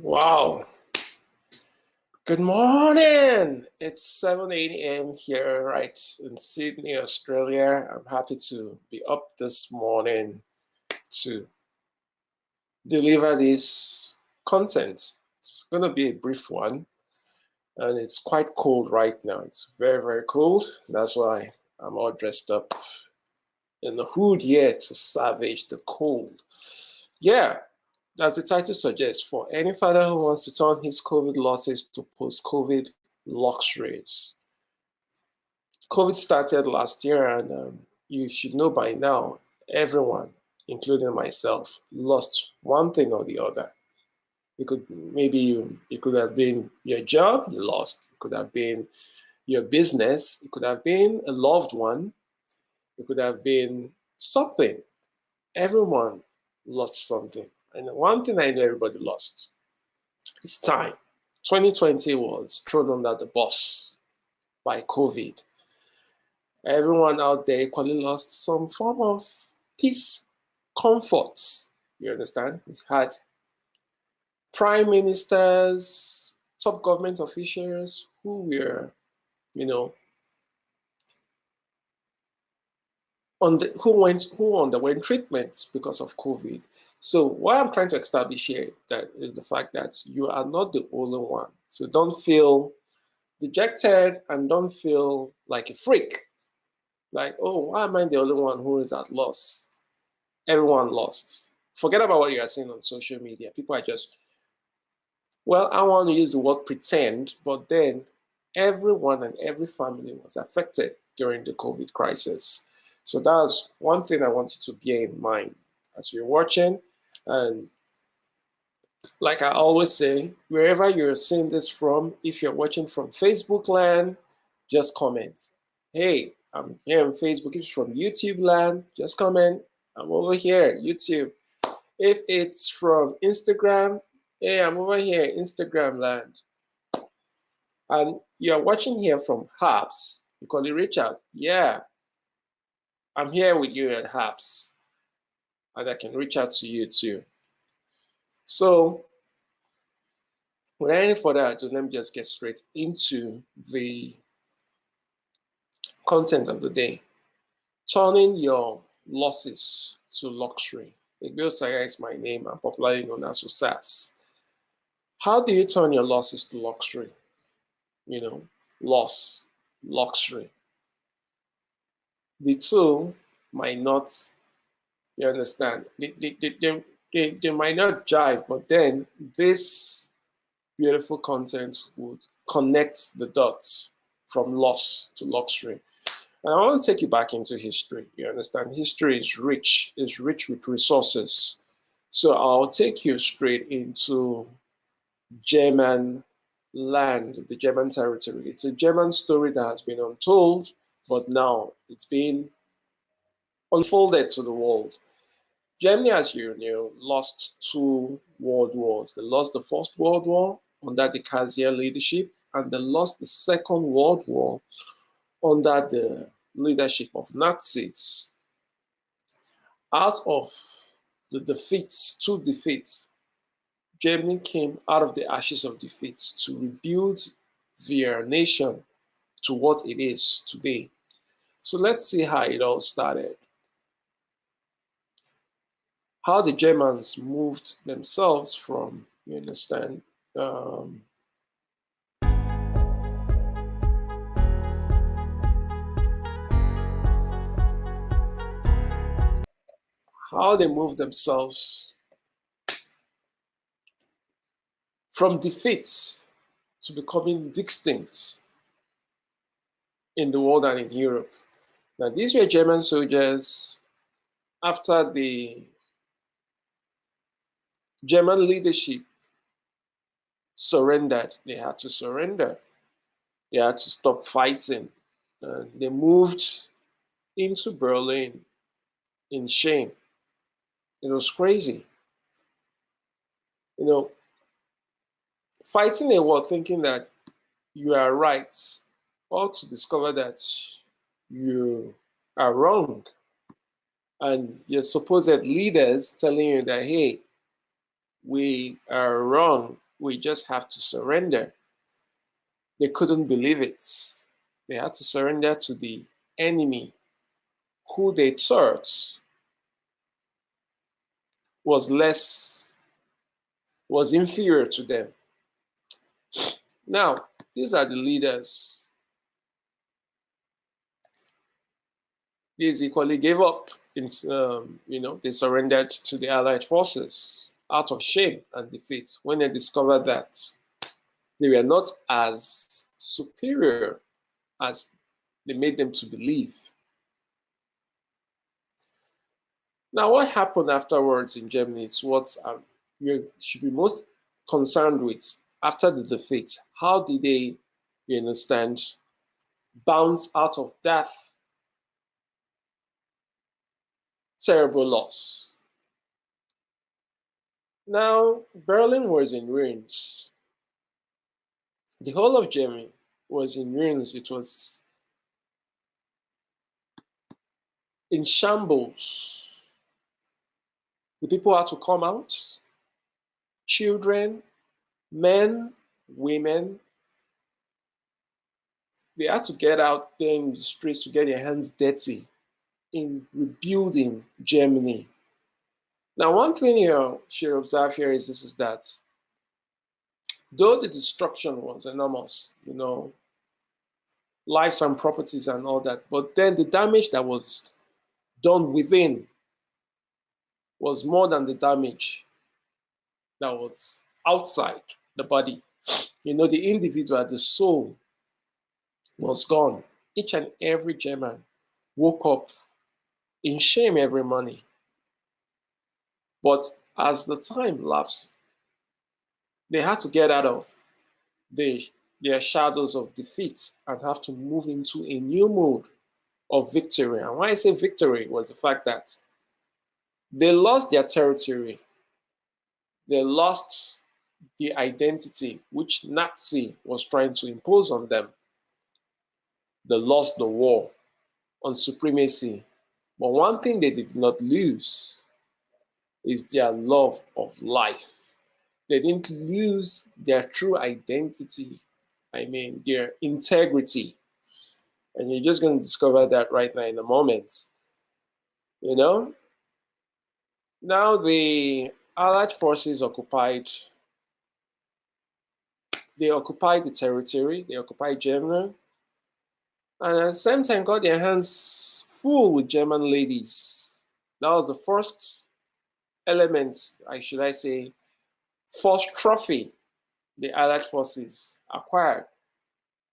Wow. Good morning. It's 7 a.m. here, right in Sydney, Australia. I'm happy to be up this morning to deliver this content. It's going to be a brief one, and it's quite cold right now. It's very, very cold. That's why I'm all dressed up in the hood here to savage the cold. Yeah, as the title suggests, for any father who wants to turn his COVID losses to post-COVID luxuries. COVID started last year, and you should know by now, everyone, including myself, lost one thing or the other. It could have been your job, you lost. It could have been your business. It could have been a loved one. It could have been something. Everyone lost something. And one thing I know everybody lost is time. 2020 was thrown under the bus by COVID. Everyone out there equally lost some form of peace, comfort. You understand? We had prime ministers, top government officials who were, you know, who underwent treatments because of COVID. So what I'm trying to establish here that is the fact that you are not the only one. So don't feel dejected and don't feel like a freak. Like, oh, why am I the only one who is at loss? Everyone lost. Forget about what you are seeing on social media. People are just, well, I want to use the word pretend, but then everyone and every family was affected during the COVID crisis. So that's one thing I want you to bear in mind as you're watching. And like I always say, wherever you're seeing this from, if you're watching from Facebook land, just comment. Hey, I'm here on Facebook. If it's from YouTube land, just comment. I'm over here, YouTube. If it's from Instagram, hey, I'm over here, Instagram land. And you're watching here from Habs, you call it reach out. Yeah, I'm here with you at Habs. And I can reach out to you too. So, without any further ado, let me just get straight into the content of the day. Turning your losses to luxury. COVIDLuxuries is my name. I'm popularly known as Osas. How do you turn your losses to luxury? Loss, luxury. The two might not, you understand, they might not jive, but then this beautiful content would connect the dots from loss to luxury. And I want to take you back into history. You understand? History is rich with resources. So I'll take you straight into German land, the German territory. It's a German story that has been untold, but now it's been unfolded to the world. Germany, as you know, lost two world wars. They lost the First World War under the Kaiser leadership, and they lost the Second World War under the leadership of Nazis. Out of the defeats, two defeats, Germany came out of the ashes of defeat to rebuild their nation to what it is today. So let's see how it all started. How the Germans moved themselves from, you understand, how they moved themselves from defeats to becoming distinct in the world and in Europe. Now, these were German soldiers after the German leadership surrendered. They had to surrender. They had to stop fighting. And they moved into Berlin in shame. It was crazy. Fighting a war thinking that you are right, or to discover that you are wrong. And your supposed leaders telling you that, hey, we are wrong. we just have to surrender. They couldn't believe it. They had to surrender to the enemy who they thought was inferior to them. Now, these are the leaders. These equally gave up. They surrendered to the Allied forces out of shame and defeat when they discovered that they were not as superior as they made them to believe. Now, what happened afterwards in Germany is what you should be most concerned with after the defeat. How did they, bounce out of that terrible loss? Now, Berlin was in ruins. The whole of Germany was in ruins. It was in shambles. The people had to come out. Children, men, women, they had to get out there in the streets to get their hands dirty in rebuilding Germany. Now, one thing you should observe here is that though the destruction was enormous, lives and properties and all that, but then the damage that was done within was more than the damage that was outside the body. The individual, the soul was gone. Each and every German woke up in shame every morning. But as the time lapsed, they had to get out of their shadows of defeat and have to move into a new mode of victory. And why I say victory was the fact that they lost their territory. They lost the identity which Nazi was trying to impose on them. They lost the war on supremacy. But one thing they did not lose is their love of life. They didn't lose their true identity. Their integrity. And you're just going to discover that right now in a moment. Now the Allied forces occupied the territory, they occupied Germany, and at the same time got their hands full with German ladies. That was the first element, first trophy the Allied forces acquired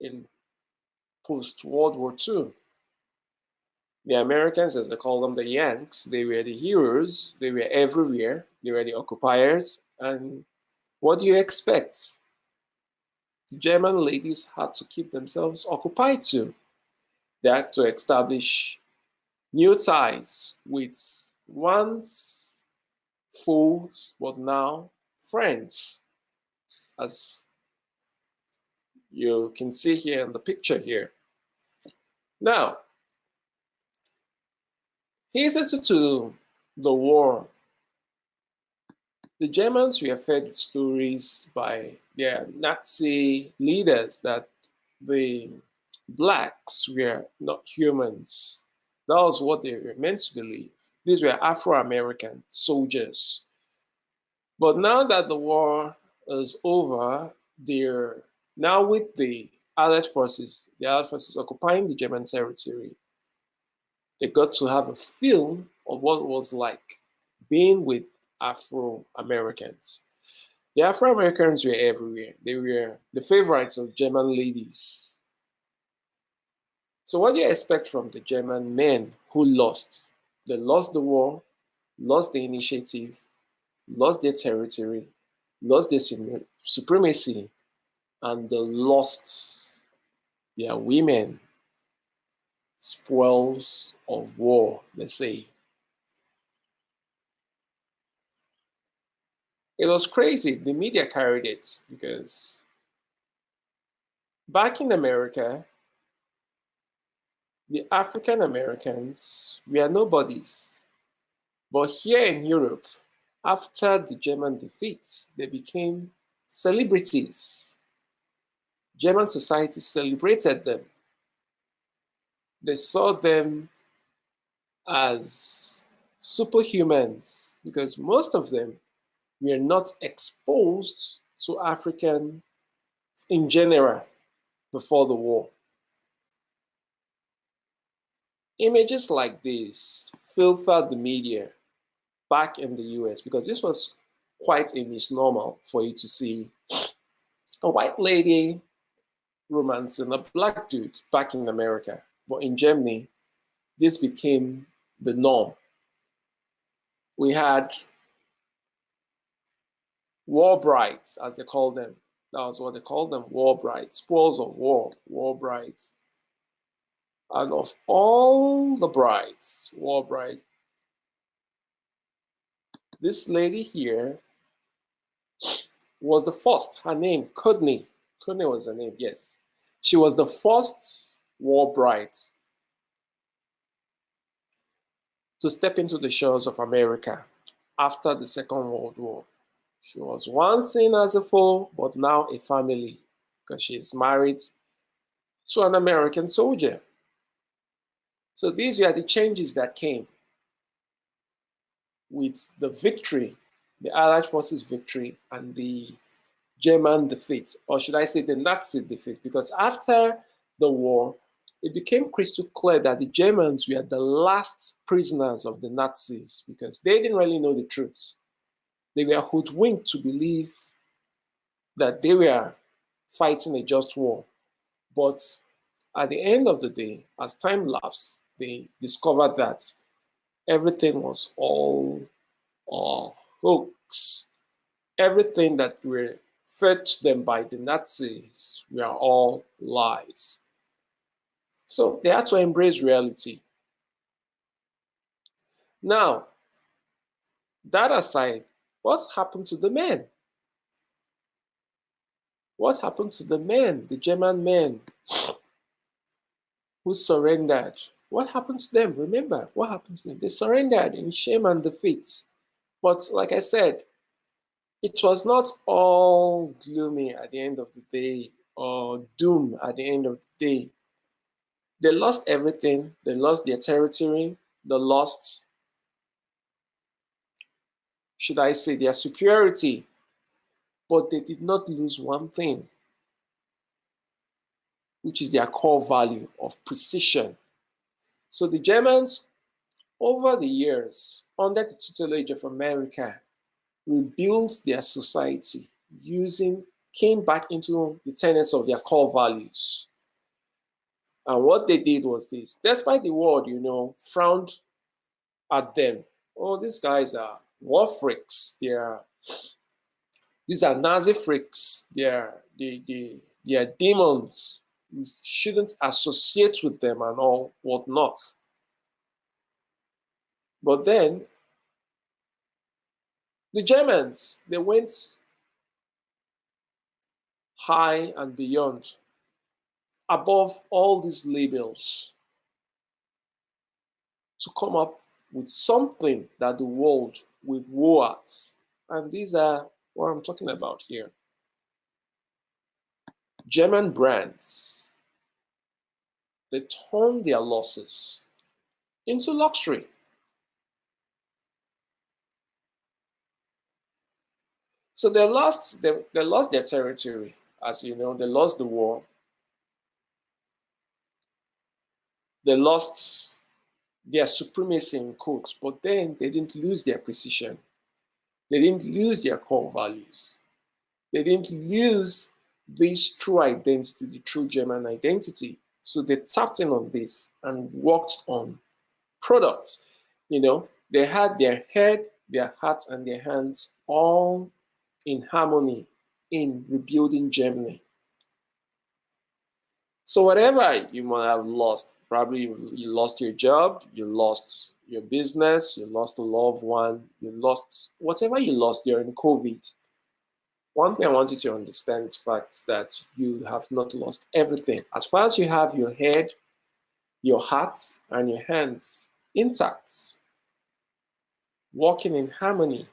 in post-World War II. The Americans, as they call them, the Yanks, they were the heroes. They were everywhere. They were the occupiers. And what do you expect? The German ladies had to keep themselves occupied too. They had to establish new ties with once foes, but now friends, as you can see here in the picture here. Now, here's to the war. The Germans were fed with stories by their Nazi leaders that the blacks were not humans. That was what they were meant to believe. These were Afro-American soldiers. But now that the war is over, they're now with the Allied forces occupying the German territory. They got to have a feel of what it was like being with Afro-Americans. The Afro-Americans were everywhere. They were the favorites of German ladies. So what do you expect from the German men who lost? They lost the war, lost the initiative, lost their territory, lost their supremacy, and they lost their women. Spoils of war, they say. It was crazy. The media carried it because back in America, the African Americans were nobodies. But here in Europe, after the German defeat, they became celebrities. German society celebrated them. They saw them as superhumans because most of them were not exposed to African in general before the war. Images like this filtered the media back in the US because this was quite a misnomer for you to see a white lady romancing a black dude back in America. But in Germany, this became the norm. We had war brides, as they called them. That was what they called them, war brides, spoils of war, war brides. And of all the brides, war brides, this lady here was the first. Her name, Courtney. Courtney was her name, yes. She was the first war bride to step into the shores of America after the Second World War. She was once seen as a foe, but now a family because she is married to an American soldier. So these were the changes that came with the victory, the Allied forces victory and the German defeat, or should I say the Nazi defeat, because after the war, it became crystal clear that the Germans were the last prisoners of the Nazis because they didn't really know the truth. They were hoodwinked to believe that they were fighting a just war. But at the end of the day, as time lapsed, they discovered that everything was all hoax. Everything that were fed to them by the Nazis were all lies. So they had to embrace reality. Now, that aside, what happened to the men? What happened to the men, the German men who surrendered? What happened to them? Remember, what happened to them? They surrendered in shame and defeat. But like I said, it was not all gloomy at the end of the day or doom at the end of the day. They lost everything. They lost their territory. They lost, should I say, their superiority. But they did not lose one thing, which is their core value of precision. So the Germans, over the years, under the tutelage of America, rebuilt their society came back into the tenets of their core values. And what they did was this, despite the world, frowned at them. Oh, these guys are war freaks. These are Nazi freaks. They are demons. We shouldn't associate with them and all whatnot. But then the Germans, they went high and beyond, above all these labels, to come up with something that the world will woe at. And these are what I'm talking about here. German brands, they turned their losses into luxury. So they lost their territory, as you know, they lost the war. They lost their supremacy in quotes, but then they didn't lose their precision. They didn't lose their core values. They didn't lose this true identity, the true German identity. So they tapped in on this and worked on products. They had their head, their heart, and their hands all in harmony in rebuilding Germany. So whatever you might have lost, probably you lost your job, you lost your business, you lost a loved one, you lost whatever you lost during COVID. One thing I want you to understand is the fact that you have not lost everything. As far as you have your head, your heart, and your hands intact, working in harmony,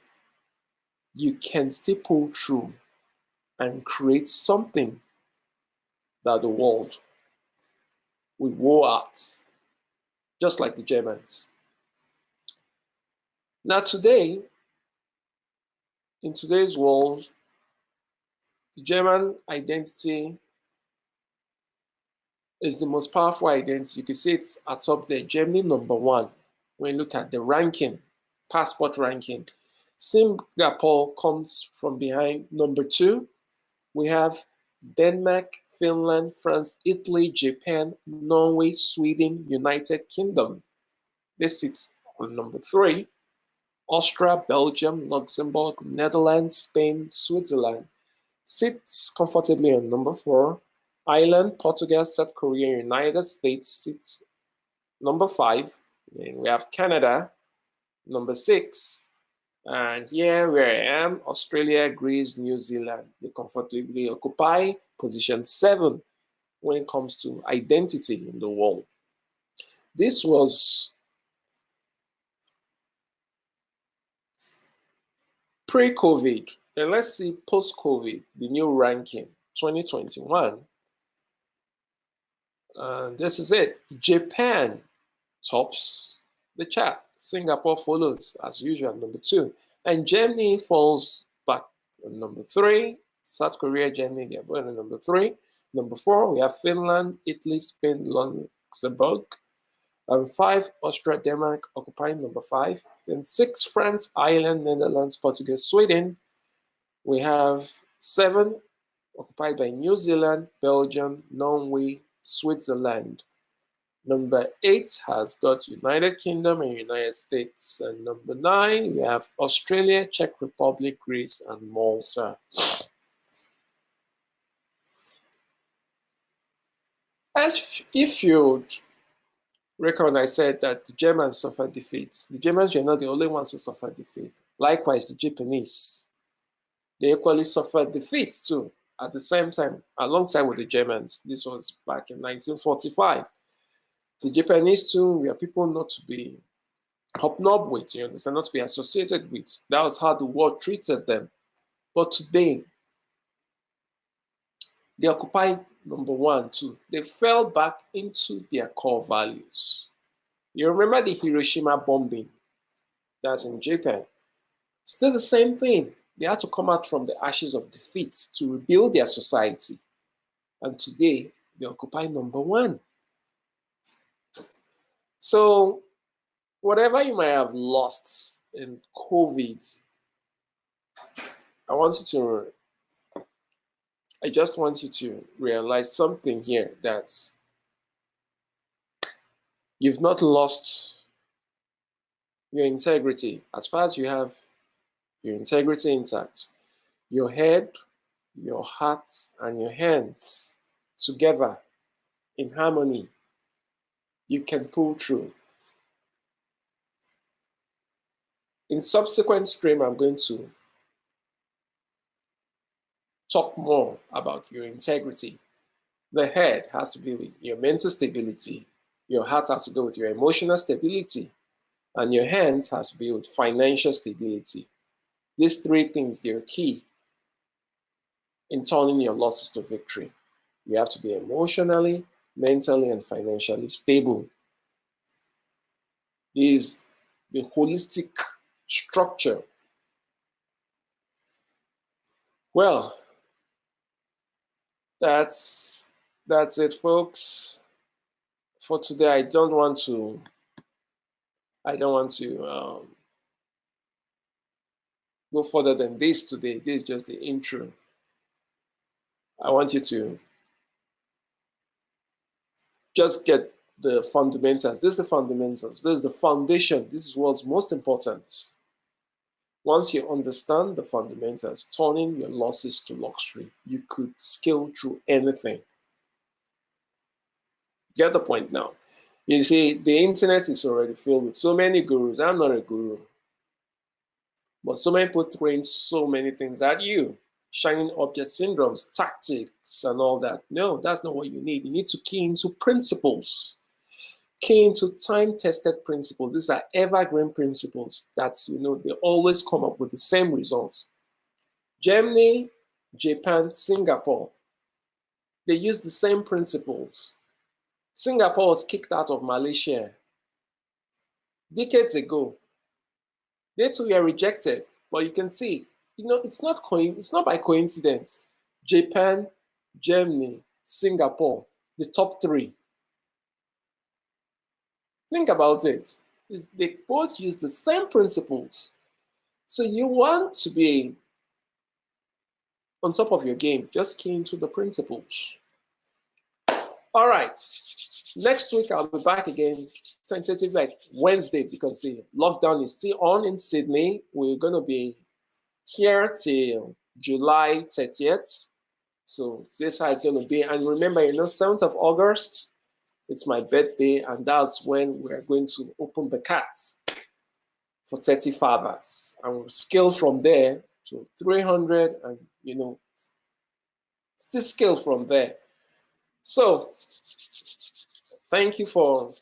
you can still pull through and create something that the world will war at, just like the Germans. Now today, in today's world, the German identity is the most powerful identity. You can see it's atop there, Germany #1. When you look at the ranking, passport ranking, Singapore comes from behind #2. We have Denmark, Finland, France, Italy, Japan, Norway, Sweden, United Kingdom. They sit on #3. Austria, Belgium, Luxembourg, Netherlands, Spain, Switzerland sits comfortably on #4. Ireland, Portugal, South Korea, United States sits #5. And we have Canada, #6. And here where I am, Australia, Greece, New Zealand, they comfortably occupy position 7 when it comes to identity in the world. This was pre-COVID. And let's see post-COVID, the new ranking, 2021. And this is it. Japan tops the chart. Singapore follows as usual, #2. And Germany falls back on #3. South Korea, Germany, they're both on #3. #4, we have Finland, Italy, Spain, Luxembourg. 5, Austria, Denmark occupying #5. Then 6, France, Ireland, Netherlands, Portugal, Sweden. We have 7 occupied by New Zealand, Belgium, Norway, Switzerland. #8 has got United Kingdom and United States. And #9, we have Australia, Czech Republic, Greece, and Malta. As if you reckon, I said that the Germans suffered defeats. The Germans were not the only ones who suffered defeat. Likewise, the Japanese. They equally suffered defeats too, at the same time, alongside with the Germans. This was back in 1945. The Japanese too were people not to be hobnobbed with, you understand, not to be associated with. That was how the world treated them. But today, they occupied #1, 2. They fell back into their core values. You remember the Hiroshima bombing? That's in Japan. Still the same thing. They had to come out from the ashes of defeat to rebuild their society. And today, they occupy #1. So, whatever you might have lost in COVID, I just want you to realize something here, that you've not lost your integrity. As far as you have your integrity intact, your head, your heart, and your hands together in harmony, you can pull through. In subsequent stream, I'm going to talk more about your integrity. The head has to be with your mental stability. Your heart has to go with your emotional stability. And your hands has to be with financial stability. These 3 things, they're key in turning your losses to victory. You have to be emotionally, mentally, and financially stable. This is the holistic structure. Well, that's it, folks. For today, I don't want to go further than this today. This is just the intro. I want you to just get the fundamentals. This is the fundamentals. This is the foundation. This is what's most important. Once you understand the fundamentals, turning your losses to luxury, you could scale through anything. Get the point now. You see, the internet is already filled with so many gurus. I'm not a guru. But so many people throwing so many things at you. Shining object syndromes, tactics, and all that. No, that's not what you need. You need to key into principles. Key into time-tested principles. These are evergreen principles that, they always come up with the same results. Germany Japan, Singapore. They use the same principles. Singapore was kicked out of Malaysia decades ago. They too were rejected, but you can see, it's not by coincidence. Japan, Germany, Singapore, the top three. Think about it. They both use the same principles. So you want to be on top of your game, just key into the principles. All right. Next week, I'll be back again, tentatively like Wednesday, because the lockdown is still on in Sydney. We're going to be here till July 30th. So this is how it's going to be. And remember, 7th of August, it's my birthday, and that's when we're going to open the cards for 30 fathers. And we'll scale from there to 300 and, still scale from there. So thank you for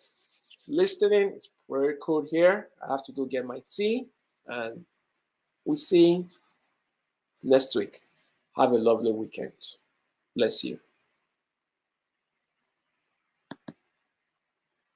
listening. It's very cold here. I have to go get my tea, and we'll see you next week. Have a lovely weekend. Bless you.